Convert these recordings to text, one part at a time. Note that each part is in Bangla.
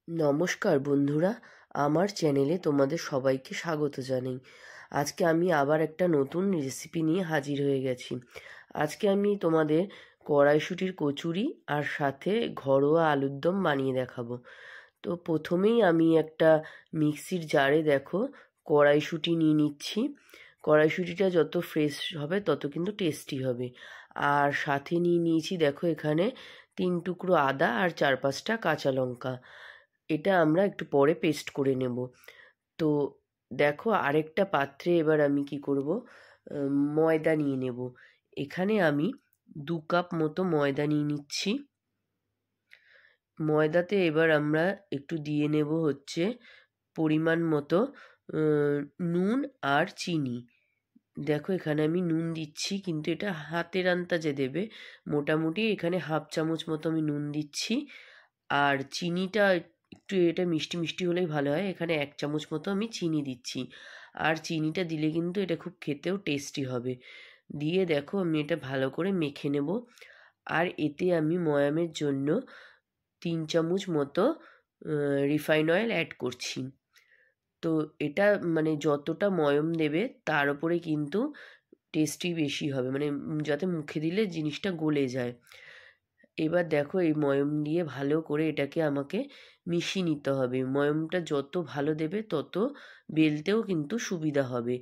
নমস্কার বন্ধুরা, আমার চ্যানেলে তোমাদের সবাইকে স্বাগত জানাই। আজকে আমি আবার একটা নতুন রেসিপি নিয়ে হাজির হয়ে গেছি। আজকে আমি তোমাদের কড়াইশুঁটির কচুরি আর সাথে ঘরোয়া আলুর দম বানিয়ে দেখাবো। তো প্রথমেই আমি একটা মিক্সির জারে দেখো কড়াইশুঁটি নিয়ে নিচ্ছি। কড়াইশুঁটিটা যত ফ্রেশ হবে তত কিন্তু টেস্টি হবে। আর সাথে নিয়ে নিয়েছি দেখো এখানে 3 টুকরো আদা আর 4-5টা কাঁচা লঙ্কা। এটা আমরা একটু পরে পেস্ট করে নেব। তো দেখো আরেকটা পাত্রে এবার আমি কি করব, ময়দা নিয়ে নেব। এখানে আমি 2 কাপ মতো ময়দা নিয়ে নিচ্ছি। ময়দাতে এবার আমরা একটু দিয়ে নেব হচ্ছে পরিমাণ মতো নুন আর চিনি। দেখো এখানে আমি নুন দিচ্ছি, কিন্তু এটা হাতের আন্দাজে দেবে। মোটামুটি এখানে 1/2 চামচ মতো আমি নুন দিচ্ছি। আর চিনিটা একটু এটা মিষ্টি মিষ্টি হলেই ভালো হয়, এখানে 1 চামচ মতো আমি চিনি দিচ্ছি। আর চিনিটা দিলে কিন্তু এটা খুব খেতেও টেস্টি হবে। দিয়ে দেখো আমি এটা ভালো করে মেখে নেব। আর এতে আমি ময়ামের জন্য 3 চামচ মতো রিফাইন অয়েল অ্যাড করছি। তো এটা মানে যতটা ময়ম দেবে তার উপরে কিন্তু টেস্টি বেশি হবে, মানে যাতে মুখে দিলে জিনিসটা গলে যায়। এবার দেখো এই ময়ম দিয়ে ভালো করে এটাকে আমাকে মিশিয়ে নিতে হবে। ময়মটা যত ভালো দেবে তত বেলতেও কিন্তু সুবিধা হবে।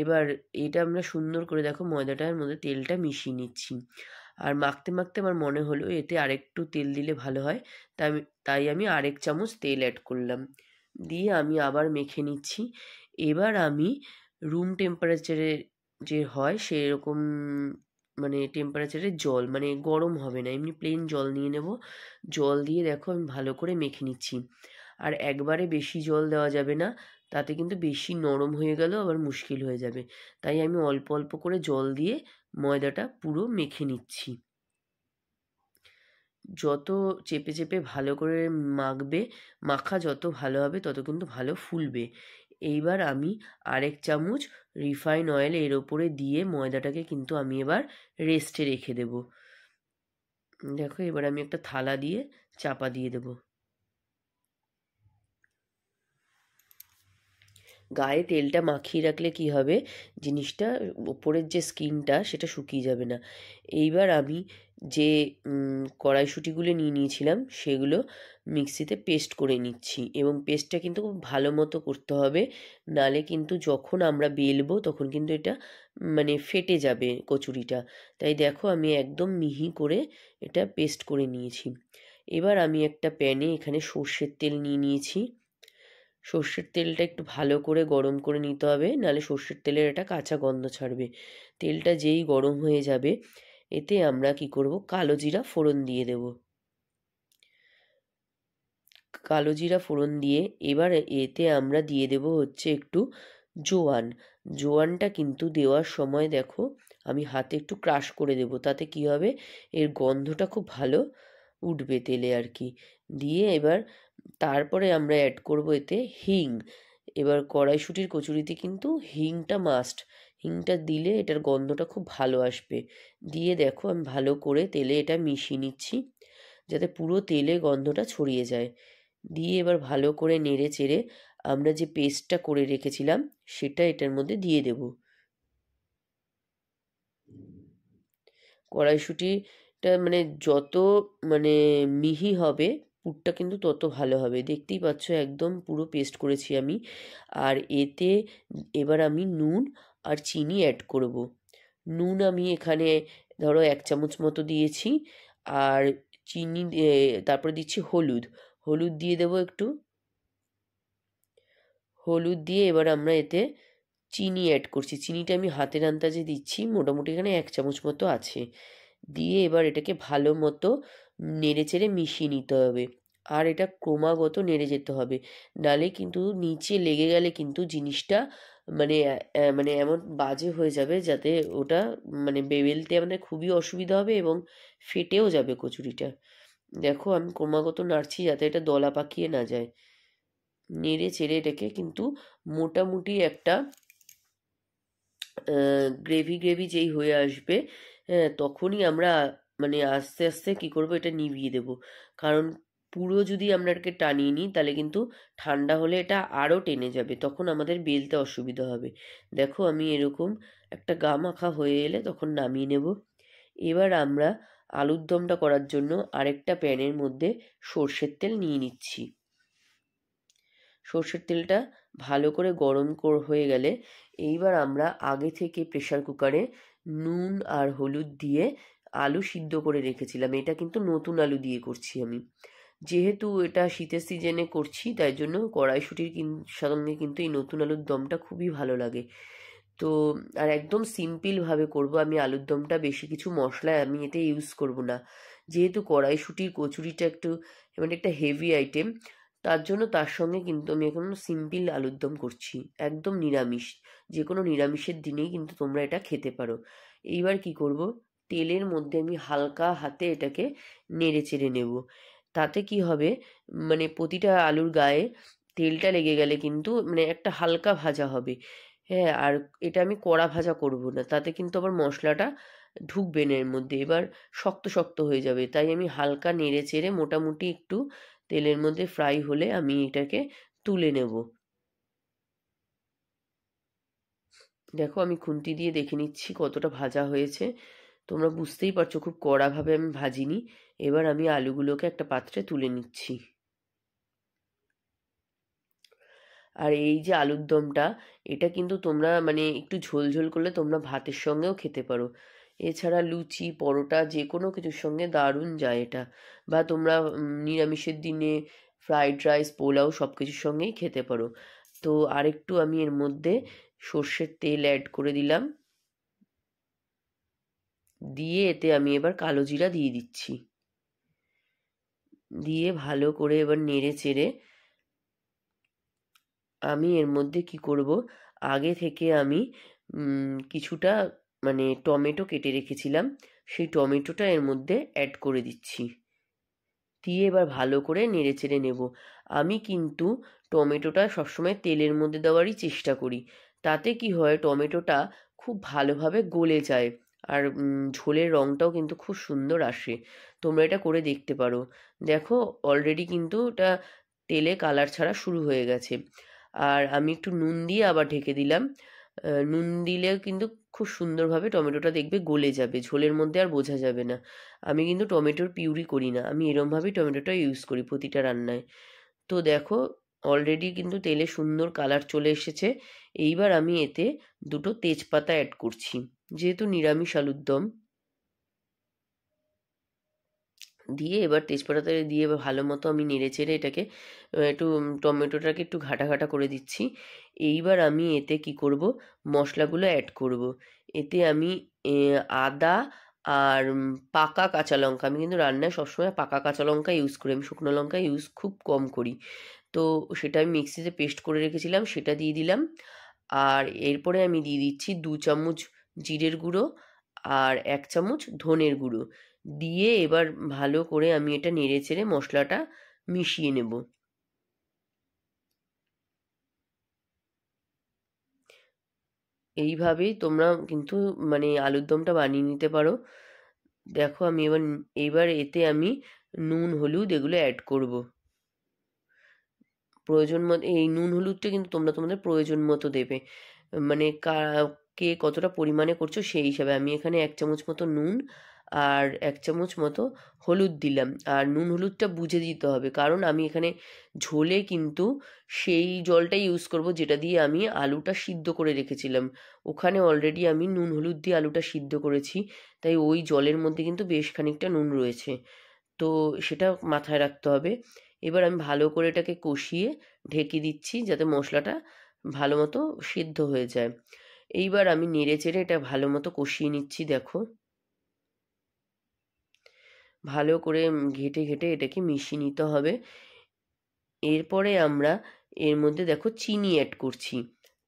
এবার এটা আমরা সুন্দর করে দেখো ময়দাটার মধ্যে তেলটা মিশিয়ে নিচ্ছি। আর মাখতে মাখতে আমার মনে হলো এতে আরেকটু তেল দিলে ভালো হয়, তাই আমি আরেক চামচ তেল অ্যাড করলাম। দিয়ে আমি আবার মেখে নিচ্ছি। এবার আমি রুম টেম্পারেচারে যে হয় সেরকম মানে টেম্পারেচারের জল, মানে গরম হবে না, এমনি প্লেন জল নিয়ে নেব। জল দিয়ে দেখো আমি ভালো করে মেখে নিচ্ছি। আর একবারে বেশি জল দেওয়া যাবে না, তাতে কিন্তু বেশি নরম হয়ে গেলেও আবার মুশকিল হয়ে যাবে। তাই আমি অল্প অল্প করে জল দিয়ে ময়দাটা পুরো মেখে নিচ্ছি। যত চেপে চেপে ভালো করে মাখবে, মাখা যত ভালো হবে তত কিন্তু ভালো ফুলবে। এইবার আমি আরেক চামচ রিফাইন অয়েল এর ওপরে দিয়ে ময়দাটাকে কিন্তু আমি এবার রেস্টে রেখে দেব। দেখো এবার আমি একটা থালা দিয়ে চাপা দিয়ে দেব। গায়ে তেলটা মাখিয়ে রাখলে কি হবে, জিনিসটা ওপরের যে স্কিনটা সেটা শুকিয়ে যাবে না। এইবার আমি যে কড়াইশুঁটিগুলো নিয়ে নিয়েছিলাম সেগুলো মিক্সিতে পেস্ট করে নিচ্ছি, এবং পেস্টটা কিন্তু খুব ভালো মতো করতে হবে, নালে কিন্তু যখন আমরা বেলবো তখন কিন্তু এটা মানে ফেটে যাবে কচুরিটা। তাই দেখো আমি একদম মিহি করে এটা পেস্ট করে নিয়েছি। এবার আমি একটা প্যানে এখানে সর্ষের তেল নিয়ে নিয়েছি। সর্ষের তেলটা একটু ভালো করে গরম করে নিতে হবে, নাহলে সর্ষের তেলের একটা কাঁচা গন্ধ ছাড়বে। তেলটা যেই গরম হয়ে যাবে এতে আমরা কি করব, কালো জিরা ফোড়ন দিয়ে দেব। কালো জিরা ফোড়ন দিয়ে এবার এতে আমরা দিয়ে দেব হচ্ছে একটু জোয়ান। জোয়ানটা কিন্তু দেওয়ার সময় দেখো আমি হাতে একটু ক্রাশ করে দেব, তাতে কি হবে, এর গন্ধটা খুব ভালো উঠবে তেলে আর কি। দিয়ে এবার তারপরে আমরা অ্যাড করব এতে হিং। এবার কড়াইশুঁটির কচুরিতে কিন্তু হিংটা মাস্ট। হিংটা দিলে এটার গন্ধটা খুব ভালো আসবে। দিয়ে দেখো আমি ভালো করে তেলে এটা মিশিয়ে নিচ্ছি, যাতে পুরো তেলে গন্ধটা ছড়িয়ে যায়। দিয়ে এবার ভালো করে নেড়ে চেড়ে আমরা যে পেস্টটা করে রেখেছিলাম সেটা এটার মধ্যে দিয়ে দেব। কড়াইশুঁটিটা মানে যত মানে মিহি হবে পুরটা কিন্তু তত ভালো হবে। দেখতেই পাচ্ছ একদম পুরো পেস্ট করেছি আমি। আর এতে এবার আমি নুন আর চিনি অ্যাড করব। নুন আমি এখানে ধরো 1 চামচ মতো দিয়েছি। আর চিনি তারপরে দিচ্ছি হলুদ। হলুদ দিয়ে দেবো একটু। হলুদ দিয়ে এবার আমরা এতে চিনি অ্যাড করছি। চিনিটা আমি হাতের আন্দাজে দিচ্ছি, মোটামুটি এখানে 1 চামচ মতো আছে। দিয়ে এবার এটাকে ভালো মতো নেড়ে চেড়ে মিশিয়ে নিতে হবে। আর এটা ক্রমাগত নেড়ে যেতে হবে, নালে কিন্তু নিচে লেগে গেলে কিন্তু জিনিসটা মানে মানে এমন বাজে হয়ে যাবে যাতে ওটা মানে বেলতে আমাদের খুবই অসুবিধা হবে এবং ফেটেও যাবে কচুরিটা। দেখো আমি ক্রমাগত নাড়ছি যাতে এটা দলা পাকিয়ে না যায়। নেড়ে চেড়ে এটাকে কিন্তু মোটামুটি একটা গ্রেভি গ্রেভি যেই হয়ে আসবে, হ্যাঁ তখনই আমরা মানে আস্তে আস্তে কি করব, এটা নিভিয়ে দেব। কারণ পুরো যদি আমরা এটাকে টানিয়ে নিই তাহলে কিন্তু ঠান্ডা হলে এটা আরও টেনে যাবে, তখন আমাদের বেলতে অসুবিধা হবে। দেখো আমি এরকম একটা গা মাখা হয়ে এলে তখন নামিয়ে নেব। এবার আমরা আলুর দমটা করার জন্য আরেকটা প্যানের মধ্যে সর্ষের তেল নিয়ে নিচ্ছি। সর্ষের তেলটা ভালো করে গরম হয়ে গেলে এইবার আমরা আগে থেকে প্রেসার কুকারে নুন আর হলুদ দিয়ে আলু সিদ্ধ করে রেখেছিলাম। এটা কিন্তু নতুন আলু দিয়ে করছি আমি, যেহেতু এটা শীতের সিজনে করছি তাই জন্য কড়াইশুঁটির সঙ্গে কিন্তু এই নতুন আলুর দমটা খুবই ভালো লাগে। তো আর একদম সিম্পলভাবে করব আমি আলুর দমটা, বেশি কিছু মশলা আমি এতে ইউজ করব না, যেহেতু কড়াইশুঁটির কচুরিটা একটু মানে একটা হেভি আইটেম, তার জন্য তার সঙ্গে কিন্তু আমি এখন সিম্পল আলুর দম করছি, একদম নিরামিষ। যে কোনো নিরামিষের দিনেই কিন্তু তোমরা এটা খেতে পারো। এইবার কি করব, তেলের মধ্যে আমি হালকা হাতে এটাকে নেড়ে চেড়ে নেব। তাতে কি হবে, মানে প্রতিটা আলুর গায়ে তেলটা লেগে গেলে কিন্তু মানে একটা হালকা ভাজা হবে। হ্যাঁ, আর এটা আমি কড়া ভাজা করব না, তাতে কিন্তু আবার মশলাটা ঢুকবে না এর মধ্যে, এবার শক্ত শক্ত হয়ে যাবে। তাই আমি হালকা নেড়ে চেড়ে মোটামুটি একটু তেলের মধ্যে ফ্রাই হলে আমি এটাকে তুলে নেব। দেখো আমি খুন্তি দিয়ে দেখে নিচ্ছি কতটা ভাজা হয়েছে, তোমরা বুঝতেই পারছো খুব কড়াভাবে আমি ভাজিনি। এবার আমি আলুগুলোকে একটা পাত্রে তুলে নিচ্ছি। আর এই যে আলুর দমটা, এটা কিন্তু তোমরা মানে একটু ঝোল ঝোল করলে তোমরা ভাতের সঙ্গেও খেতে পারো, এছাড়া লুচি পরোটা যে কোনো কিছুর সঙ্গে দারুণ যায় এটা। বা তোমরা নিরামিষের দিনে ফ্রাইড রাইস পোলাও সব কিছুর সঙ্গেই খেতে পারো। তো আরেকটু আমি এর মধ্যে সর্ষের তেল অ্যাড করে দিলাম, দিয়ে এতে আমি এবার কালো জিরা দিয়ে দিচ্ছি, দিয়ে ভালো করে এবার নেড়ে চেড়ে আমি এর মধ্যে কি করব, আগে থেকে আমি কিছুটা মানে টমেটো কেটে রেখেছিলাম, সেই টমেটোটা এর মধ্যে অ্যাড করে দিচ্ছি, দিয়ে এবার ভালো করে নেড়েচেড়ে নেব। আমি কিন্তু টমেটোটা সবসময় তেলের মধ্যে দেওয়ারই চেষ্টা করি, তাতে কি হয় টমেটোটা খুব ভালোভাবে গলে যায়, আর ঝোলের রঙটাও কিন্তু খুব সুন্দর আসে। তোমরা এটা করে দেখতে পারো। দেখো অলরেডি কিন্তু এটা তেলে কালার ছাড়া শুরু হয়ে গেছে। আর আমি একটু নুন দিয়ে আবার ঢেকে দিলাম। নুন দিলে কিন্তু খুব সুন্দরভাবে টমেটোটা দেখবে গলে যাবে, ঝোলের মধ্যে আর বোঝা যাবে না। আমি কিন্তু টমেটোর পিউরি করি না, আমি এরমভাবেই টমেটোটা ইউজ করি প্রতিটা রান্নায়। তো দেখো অলরেডি কিন্তু তেলে সুন্দর কালার চলে এসেছে। এইবার আমি এতে দুটো তেজপাতা অ্যাড করছি, যেহেতু নিরামিষ আলুর দম। দিয়ে এবার তেজপাতাটা দিয়ে এবার ভালো মতো আমি নেড়ে চেড়ে এটাকে একটু টমেটোটাকে একটু ঘাটা ঘাটা করে দিচ্ছি। এইবার আমি এতে কি করব, মশলাগুলো অ্যাড করব। এতে আমি আদা আর পাকা কাঁচা লঙ্কা, আমি কিন্তু রান্নায় সবসময় পাকা কাঁচা লঙ্কা ইউজ করি, আমি শুকনো লঙ্কা ইউজ খুব কম করি। তো সেটা আমি মিক্সিতে পেস্ট করে রেখেছিলাম, সেটা দিয়ে দিলাম। আর এরপরে আমি দিয়ে দিচ্ছি 2 চামচ জিরের গুঁড়ো আর 1 চামচ ধনের গুঁড়ো, দিয়ে এবার ভালো করে আমি এটা নেড়ে চেড়ে মশলাটা মিশিয়ে নেব। এইভাবেই তোমরা কিন্তু মানে আলুর দমটা বানিয়ে নিতে পারো। দেখো আমি এবার এতে আমি নুন হলুদ এগুলো অ্যাড করব প্রয়োজন মতো। এই নুন হলুদটা কিন্তু তোমরা তোমাদের প্রয়োজন মতো দেবে, মানে কে কতটা পরিমাণে করছো সেই হিসাবে। আমি এখানে 1 চামচ মতো নুন আর 1 চামচ মতো হলুদ দিলাম, আর নুন হলুদটা বুঝে দিতে হবে, কারণ আমি এখানে ঝোলে কিন্তু সেই জলটাই ইউজ করব যেটা দিয়ে আমি আলুটা সিদ্ধ করে রেখেছিলাম। ওখানে অলরেডি আমি নুন হলুদ দিয়ে আলুটা সিদ্ধ করেছি, তাই ওই জলের মধ্যে কিন্তু বেশ খানিকটা নুন রয়েছে, তো সেটা মাথায় রাখতে হবে। এবার আমি ভালো করে এটাকে কষিয়ে ঢেকে দিচ্ছি যাতে মশলাটা ভালো মতো সিদ্ধ হয়ে যায়। এইবার আমি নেড়ে চেড়ে এটা ভালো মতো কষিয়ে নিচ্ছি। দেখো ভালো করে ঘেঁটে ঘেঁটে এটাকে মিশিয়ে নিতে হবে। এরপরে আমরা এর মধ্যে দেখো চিনি অ্যাড করছি।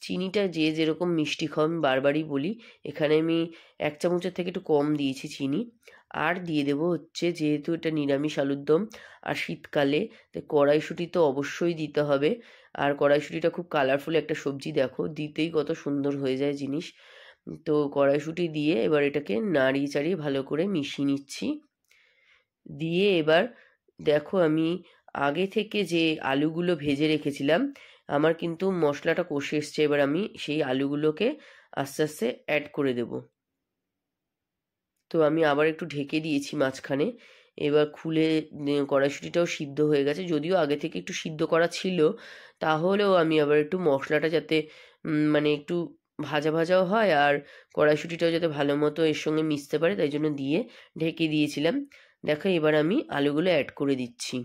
চিনিটা যে যেরকম মিষ্টি খাও, আমি বারবারই বলি, এখানে আমি 1 চামচের থেকে একটু কম দিয়েছি চিনি। আর দিয়ে দেবো হচ্ছে, যেহেতু এটা নিরামিষ আলুর দম আর শীতকালে, তাই কড়াইশুঁটি তো অবশ্যই দিতে হবে। আর কড়াইশুঁটিটা খুব কালারফুল একটা সবজি, দেখো দিতেই কত সুন্দর হয়ে যায় জিনিস। তো কড়াইশুঁটি দিয়ে এবার এটাকে নাড়িয়ে চাড়িয়ে ভালো করে মিশিয়ে নিচ্ছি। দিয়ে এবার দেখো আমি আগে থেকে যে আলুগুলো ভেজে রেখেছিলাম, আমার কিন্তু মশলাটা কষে এসছে। এবার আমি সেই আলুগুলোকে আস্তে আস্তে অ্যাড করে দেব। তো আমি আবার একটু ঢেকে দিয়েছি মাঝখানে। এবার খুলে কড়াইশুঁটিটাও সিদ্ধ হয়ে গেছে, যদিও আগে থেকে একটু সিদ্ধ করা ছিল, তাহলেও আমি আবার একটু মশলাটা যাতে মানে একটু ভাজা ভাজাও হয় আর কড়াইশুঁটিটাও যাতে ভালো মতো এর সঙ্গে মিশতে পারে, তাই জন্য দিয়ে ঢেকে দিয়েছিলাম। দেখো এবার আমি আলুগুলো অ্যাড করে দিচ্ছি।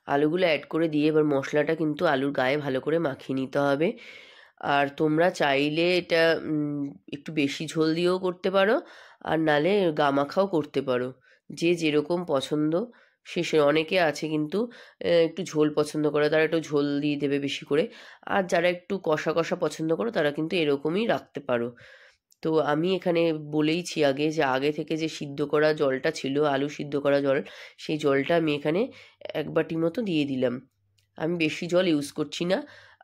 আলুগুলো অ্যাড করে দিয়ে এবার মশলাটা কিন্তু আলুর গায়ে ভালো করে মাখিয়ে নিতে হবে। আর তোমরা চাইলে এটা একটু বেশি ঝোল দিয়েও করতে পারো, আর নালে গামাখাও করতে পারো, যে যেরকম পছন্দ সে অনেকে আছে কিন্তু একটু ঝোল পছন্দ করে, তারা একটু ঝোল দিয়ে দেবে বেশি করে। আর যারা একটু কষা কষা পছন্দ করো তারা কিন্তু এরকমই রাখতে পারো। তো আমি এখানে বলেইছি আগে যে আগে থেকে যে সিদ্ধ করা জলটা ছিল, আলু সিদ্ধ করা জল, সেই জলটা আমি এখানে 1 বাটি মতো দিয়ে দিলাম। আমি বেশি জল ইউজ করছি না,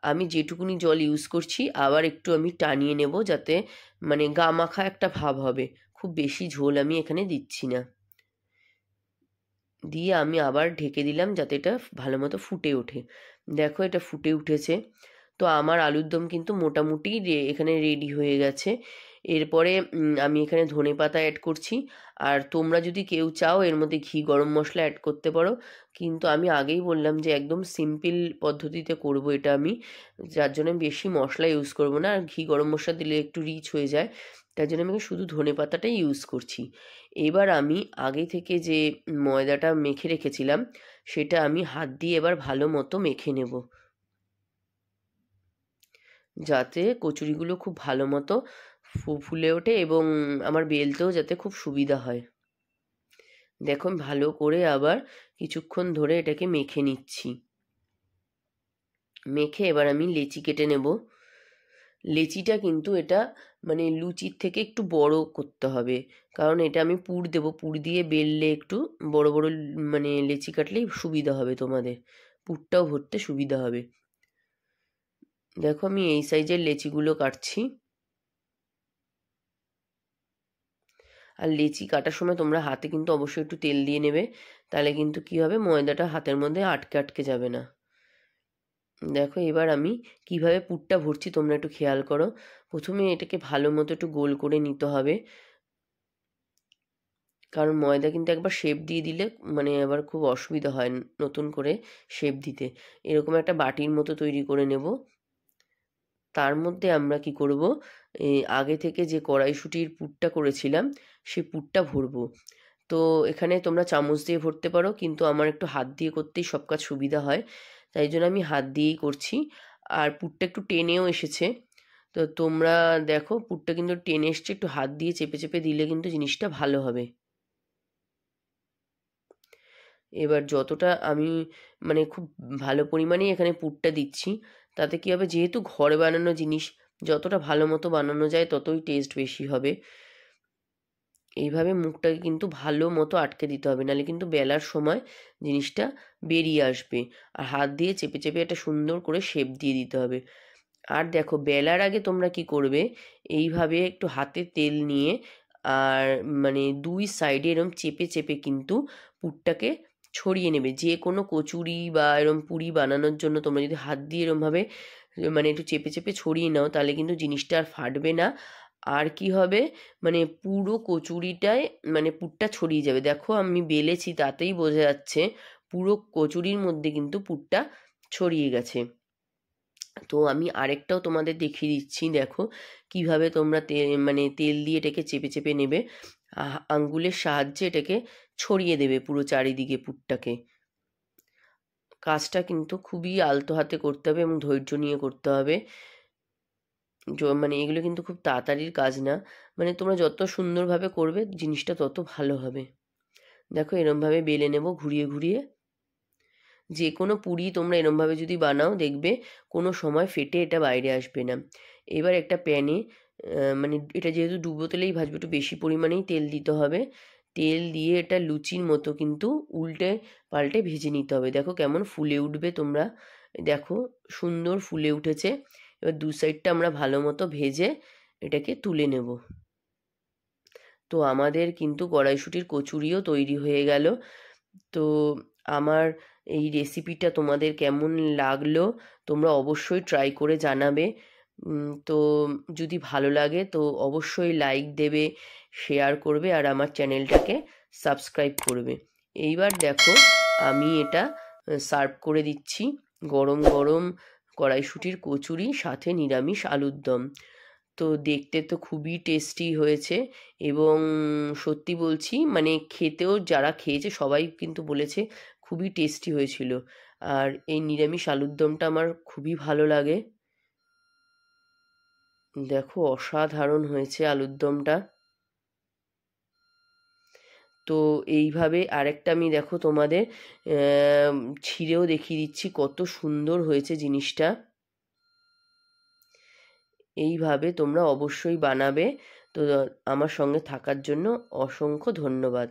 আমি যেটুকুনি জল ইউজ করছি আবার একটু আমি টানিয়ে নেব, যাতে মানে গা মাখা একটা ভাব হবে। খুব বেশি ঝোল আমি এখানে দিচ্ছি না। দিয়ে আমি আবার ঢেকে দিলাম যাতে এটা ভালো মতো ফুটে ওঠে। দেখো এটা ফুটে উঠেছে। তো আমার আলুর দম কিন্তু মোটামুটি এখানে রেডি হয়ে গেছে। এরপরে আমি এখানে ধনেপাতা অ্যাড করছি। আর তোমরা যদি কেউ চাও এর মধ্যে ঘি গরম মশলা অ্যাড করতে পারো, কিন্তু আমি আগেই বললাম যে একদম সিম্পল পদ্ধতিতে করব এটা আমি, যার জন্য আমি বেশি মশলা ইউজ করব না, আর ঘি গরম মশলা দিলে একটু রিচ হয়ে যায়, তাই জন্য আমি শুধু ধনেপাতাটাই ইউজ করছি। এবার আমি আগে থেকে যে ময়দাটা মেখে রেখেছিলাম সেটা আমি হাত দিয়ে এবার ভালো মতো মেখে নেব, যাতে কচুরিগুলো খুব ভালো মতো ফুলে ওঠে এবং আমার বেলতেও যাতে খুব সুবিধা হয়। দেখুন ভালো করে আবার কিছুক্ষণ ধরে এটাকে মেখে নিচ্ছি। মেখে এবার আমি লেচি কেটে নেব। লেচিটা কিন্তু এটা মানে লুচির থেকে একটু বড় করতে হবে, কারণ এটা আমি পুর দেব, পুর দিয়ে বেললে একটু বড় বড় মানে লেচি কাটলেই সুবিধা হবে, তোমাদের পুরটাও ভরতে সুবিধা হবে। দেখো আমি এই সাইজের লেচিগুলো কাটছি। আর লেচি কাটার সময় তোমরা হাতে কিন্তু অবশ্যই একটু তেল দিয়ে নেবে, তাহলে কিন্তু কি হবে, ময়দাটা হাতের মধ্যে আটকে আটকে যাবে না। দেখো এবার আমি কিভাবে পুরটা ভরছি তোমরা একটু খেয়াল করো। প্রথমে এটাকে ভালো মতো একটু গোল করে নিতে হবে, কারণ ময়দা কিন্তু একবার শেপ দিয়ে দিলে মানে আবার খুব অসুবিধা হয় নতুন করে শেপ দিতে। এরকম একটা বাটির মতো তৈরি করে নেব। তার মধ্যে আমরা কি করব, আগে থেকে যে কড়াইশুঁটির পুরটা করেছিলাম সেই পুরটা ভরবো। তো এখানে তোমরা চামচ দিয়ে ভরতে পারো, কিন্তু আমার একটু হাত দিয়ে করতেই সব কাজ সুবিধা হয়, তাই জন্য আমি হাত দিয়েই করছি। আর পুরটা একটু টেনেও এসেছে। তো তোমরা দেখো পুরটা কিন্তু টেনে এসছে, একটু হাত দিয়ে চেপে চেপে দিলে কিন্তু জিনিসটা ভালো হবে। এবার যতটা আমি মানে খুব ভালো পরিমাণেই এখানে পুরটা দিচ্ছি, তাতে কী হবে, যেহেতু ঘরে বানানো জিনিস, যতটা ভালো মতো বানানো যায় ততই টেস্ট বেশি হবে। এইভাবে মুখটাকে কিন্তু ভালো মতো আটকে দিতে হবে, নাহলে কিন্তু বেলার সময় জিনিসটা বেরিয়ে আসবে। আর হাত দিয়ে চেপে চেপে একটা সুন্দর করে শেপ দিয়ে দিতে হবে। আর দেখো বেলার আগে তোমরা কি করবে, এইভাবে একটু হাতে তেল নিয়ে আর মানে দুই সাইডে এরম চেপে চেপে কিন্তু পুরটাকে ছড়িয়ে নেবে। যে কোনো কচুরি বা এরম পুরি বানানোর জন্য তোমরা যদি হাত দিয়ে এরমভাবে মানে একটু চেপে চেপে ছড়িয়ে নাও, তাহলে কিন্তু জিনিসটা আর ফাটবে না। আর কি হবে, মানে পুরো কচুরিটায় মানে পুরটা ছড়িয়ে যাবে। দেখো আমি বেলেছি তাতেই বোঝা যাচ্ছে পুরো কচুরির মধ্যে কিন্তু পুরটা ছড়িয়ে গেছে। তো আমি আরেকটাও তোমাদের দেখিয়ে দিচ্ছি, দেখো কিভাবে তোমরা মানে তেল দিয়ে এটাকে চেপে চেপে নেবে, আঙ্গুলের সাহায্যে এটাকে ছড়িয়ে দেবে পুরো চারিদিকে পুরটাকে। কাজটা কিন্তু খুবই আলতো হাতে করতে হবে এবং ধৈর্য নিয়ে করতে হবে। মানে এগুলো কিন্তু খুব তাড়াতাড়ির কাজ না, মানে তোমরা যত সুন্দরভাবে করবে জিনিসটা তত ভালো হবে। দেখো এরমভাবে বেলে নেব ঘুরিয়ে ঘুরিয়ে। যে কোনো পুরি তোমরা এরমভাবে যদি বানাও দেখবে কোনো সময় ফেটে এটা বাইরে আসবে না। এবার একটা প্যানে মানে এটা যেহেতু ডুবো তেলেই ভাজবে, একটু বেশি পরিমাণেই তেল দিতে হবে। তেল দিয়ে এটা লুচির মতো কিন্তু উল্টে পাল্টে ভেজে নিতে হবে। দেখো কেমন ফুলে উঠবে, তোমরা দেখো সুন্দর ফুলে উঠেছে। এবার দু সাইডটা আমরা ভালো মতো ভেজে এটাকে তুলে নেব। তো আমাদের কিন্তু কড়াইশুঁটির কচুরিও তৈরি হয়ে গেল। তো আমার এই রেসিপিটা তোমাদের কেমন লাগলো তোমরা অবশ্যই ট্রাই করে জানাবে। তো যদি ভালো লাগে তো অবশ্যই লাইক দেবে, শেয়ার করবে আর আমার চ্যানেলটাকে সাবস্ক্রাইব করবে। এইবার দেখো আমি এটা সার্ভ করে দিচ্ছি, গরম গরম কড়াইশুঁটির কচুরি সাথে নিরামিষ আলুর দম। তো দেখতে তো খুবই টেস্টি হয়েছে এবং সত্যি বলছি মানে খেতেও যারা খেয়েছে সবাই কিন্তু বলেছে খুবই টেস্টি হয়েছিল। আর এই নিরামিষ আলুর দমটা আমার খুবই ভালো লাগে। দেখো অসাধারণ হয়েছে আলুর দমটা। তো এইভাবে আরেকটা আমি দেখো তোমাদের ছিঁড়েও দেখিয়ে দিচ্ছি কত সুন্দর হয়েছে জিনিসটা। এইভাবে তোমরা অবশ্যই বানাবে। তো আমার সঙ্গে থাকার জন্য অসংখ্য ধন্যবাদ।